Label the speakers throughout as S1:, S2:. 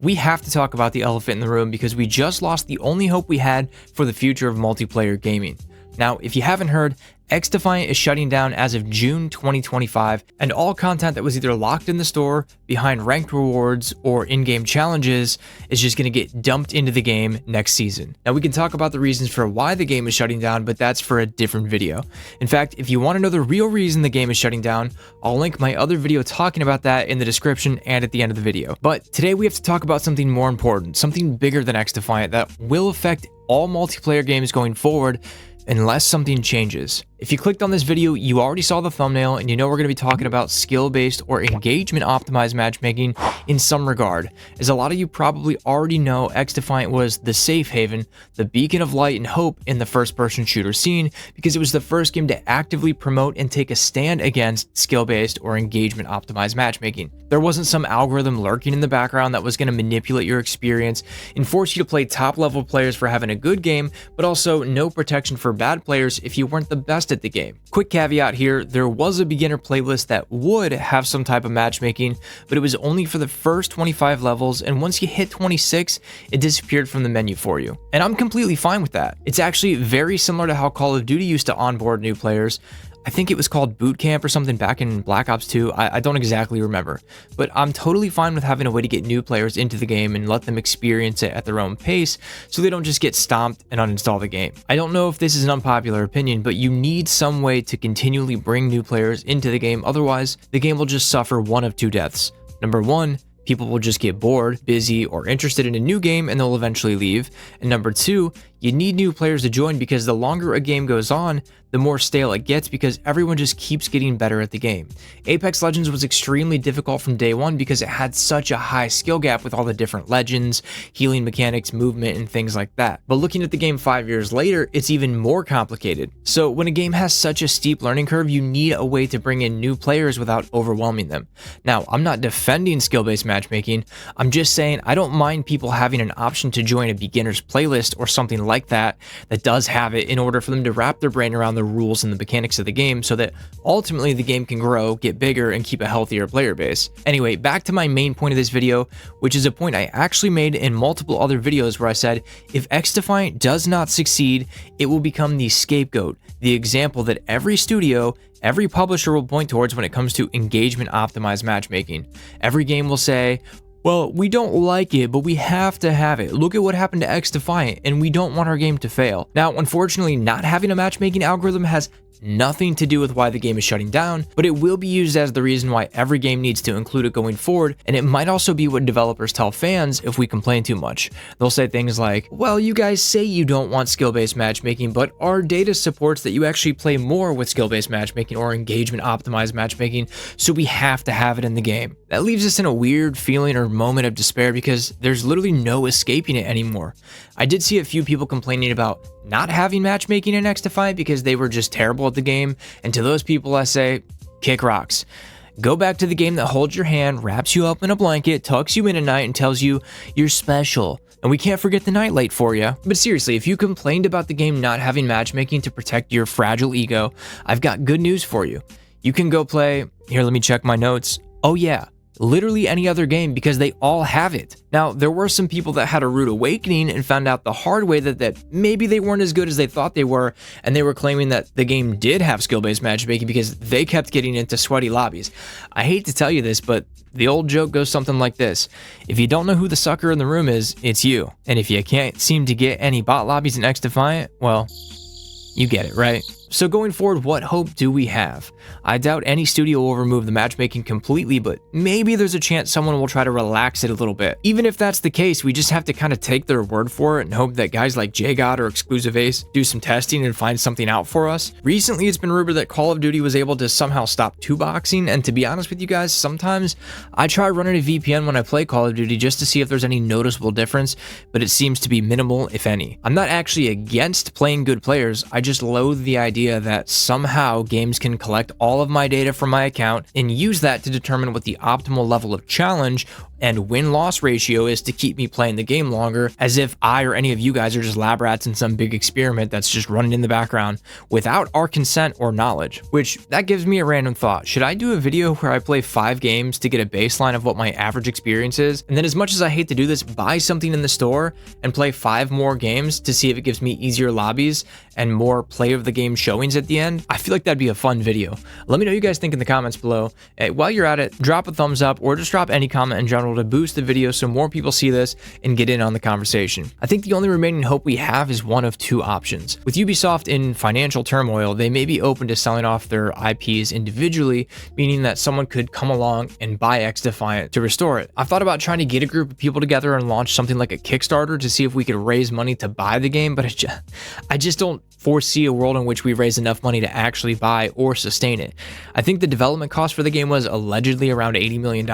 S1: We have to talk about the elephant in the room because we just lost the only hope we had for the future of multiplayer gaming. Now, if you haven't heard, Xdefiant is shutting down as of June 2025, and all content that was either locked in the store, behind ranked rewards, or in-game challenges is just going to get dumped into the game next season. Now, we can talk about the reasons for why the game is shutting down, but that's for a different video. In fact, if you want to know the real reason the game is shutting down, I'll link my other video talking about that in the description and at the end of the video. But today we have to talk about something more important, something bigger than Xdefiant that will affect all multiplayer games going forward unless something changes. If you clicked on this video, you already saw the thumbnail and you know we're going to be talking about skill-based or engagement optimized matchmaking in some regard. As a lot of you probably already know, Xdefiant was the safe haven, the beacon of light and hope in the first-person shooter scene because it was the first game to actively promote and take a stand against skill-based or engagement optimized matchmaking. There wasn't some algorithm lurking in the background that was going to manipulate your experience and force you to play top-level players for having a good game, but also no protection for bad players if you weren't the best at the game. Quick caveat here, there was a beginner playlist that would have some type of matchmaking, but it was only for the first 25 levels, and once you hit 26, it disappeared from the menu for you. And I'm completely fine with that. It's actually very similar to how Call of Duty used to onboard new players. I think it was called Boot Camp or something back in Black Ops 2. I don't exactly remember, but I'm totally fine with having a way to get new players into the game and let them experience it at their own pace so they don't just get stomped and uninstall the game. I don't know if this is an unpopular opinion, but you need some way to continually bring new players into the game. Otherwise, the game will just suffer one of two deaths. Number one, people will just get bored, busy, or interested in a new game and they'll eventually leave. And number two, you need new players to join because the longer a game goes on, the more stale it gets because everyone just keeps getting better at the game. Apex Legends was extremely difficult from day one because it had such a high skill gap with all the different legends, healing mechanics, movement, and things like that. But looking at the game 5 years later, it's even more complicated. So when a game has such a steep learning curve, you need a way to bring in new players without overwhelming them. Now, I'm not defending skill-based matchmaking. I'm just saying I don't mind people having an option to join a beginner's playlist or something like that does have it in order for them to wrap their brain around the rules and the mechanics of the game so that ultimately the game can grow, get bigger, and keep a healthier player base. Anyway, back to my main point of this video, which is a point I actually made in multiple other videos where I said, if Xdefiant does not succeed, it will become the scapegoat, the example that every studio, every publisher will point towards when it comes to engagement optimized matchmaking. Every game will say, well, we don't like it, but we have to have it. Look at what happened to Xdefiant, and we don't want our game to fail. Now, unfortunately, not having a matchmaking algorithm has nothing to do with why the game is shutting down, but it will be used as the reason why every game needs to include it going forward, and it might also be what developers tell fans if we complain too much. They'll say things like, well, you guys say you don't want skill-based matchmaking, but our data supports that you actually play more with skill-based matchmaking or engagement-optimized matchmaking, so we have to have it in the game. That leaves us in a weird feeling or moment of despair because there's literally no escaping it anymore. I did see a few people complaining about not having matchmaking in Xdefiant because they were just terrible at the game, and to those people I say, kick rocks. Go back to the game that holds your hand, wraps you up in a blanket, tucks you in at night, and tells you you're special. And we can't forget the nightlight for you. But seriously, if you complained about the game not having matchmaking to protect your fragile ego, I've got good news for you. You can go play, here, let me check my notes. Oh yeah, literally any other game because they all have it. Now, there were some people that had a rude awakening and found out the hard way that maybe they weren't as good as they thought they were, and they were claiming that the game did have skill-based matchmaking because they kept getting into sweaty lobbies. I hate to tell you this, but the old joke goes something like this. If you don't know who the sucker in the room is, it's you. And if you can't seem to get any bot lobbies in Xdefiant, well, you get it, right? So going forward, what hope do we have? I doubt any studio will remove the matchmaking completely, but maybe there's a chance someone will try to relax it a little bit. Even if that's the case, we just have to kind of take their word for it and hope that guys like JGod or Exclusive Ace do some testing and find something out for us. Recently, it's been rumored that Call of Duty was able to somehow stop two-boxing, and to be honest with you guys, sometimes I try running a VPN when I play Call of Duty just to see if there's any noticeable difference, but it seems to be minimal, if any. I'm not actually against playing good players, I just loathe the idea that somehow games can collect all of my data from my account and use that to determine what the optimal level of challenge and win-loss ratio is to keep me playing the game longer, as if I or any of you guys are just lab rats in some big experiment that's just running in the background without our consent or knowledge. Which, that gives me a random thought. Should I do a video where I play 5 games to get a baseline of what my average experience is, and then, as much as I hate to do this, buy something in the store and play 5 more games to see if it gives me easier lobbies and more play of the game showings at the end? I feel like that'd be a fun video. Let me know what you guys think in the comments below. While you're at it, drop a thumbs up or just drop any comment in general to boost the video so more people see this and get in on the conversation. I think the only remaining hope we have is one of 2 options. With Ubisoft in financial turmoil, they may be open to selling off their IPs individually, meaning that someone could come along and buy Xdefiant to restore it. I've thought about trying to get a group of people together and launch something like a Kickstarter to see if we could raise money to buy the game, but I just don't foresee a world in which we raise enough money to actually buy or sustain it. I think the development cost for the game was allegedly around $80 million,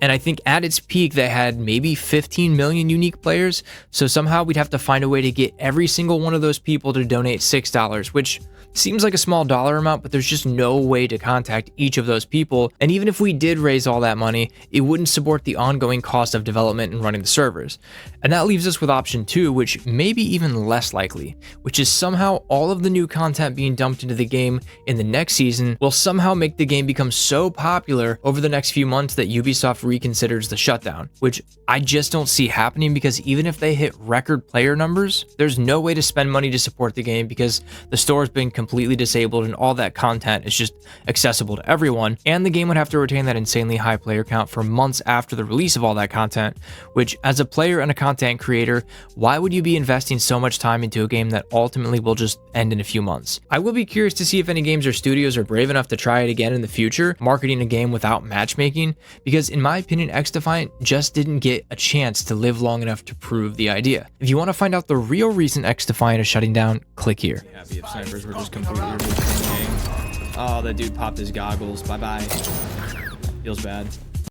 S1: and I think at its peak they had maybe 15 million unique players, so somehow we'd have to find a way to get every single one of those people to donate $6, which seems like a small dollar amount, but there's just no way to contact each of those people, and even if we did raise all that money, it wouldn't support the ongoing cost of development and running the servers. And that leaves us with option 2, which may be even less likely, which is somehow all of the new content being dumped into the game in the next season will somehow make the game become so popular over the next few months that Ubisoft reconsiders the shutdown, which I just don't see happening, because even if they hit record player numbers, there's no way to spend money to support the game because the store has been completely disabled and all that content is just accessible to everyone, and the game would have to retain that insanely high player count for months after the release of all that content, which, as a player and a content creator, why would you be investing so much time into a game that ultimately will just end in a few months? I will be curious to see if any games or studios are brave enough to try it again in the future, marketing a game without matchmaking, because in my opinion, Xdefiant just didn't get a chance to live long enough to prove the idea. If you want to find out the real reason Xdefiant is shutting down, click here. Happy if snipers were just completely removed from the game. Oh, that dude popped his goggles. Bye-bye. Feels bad.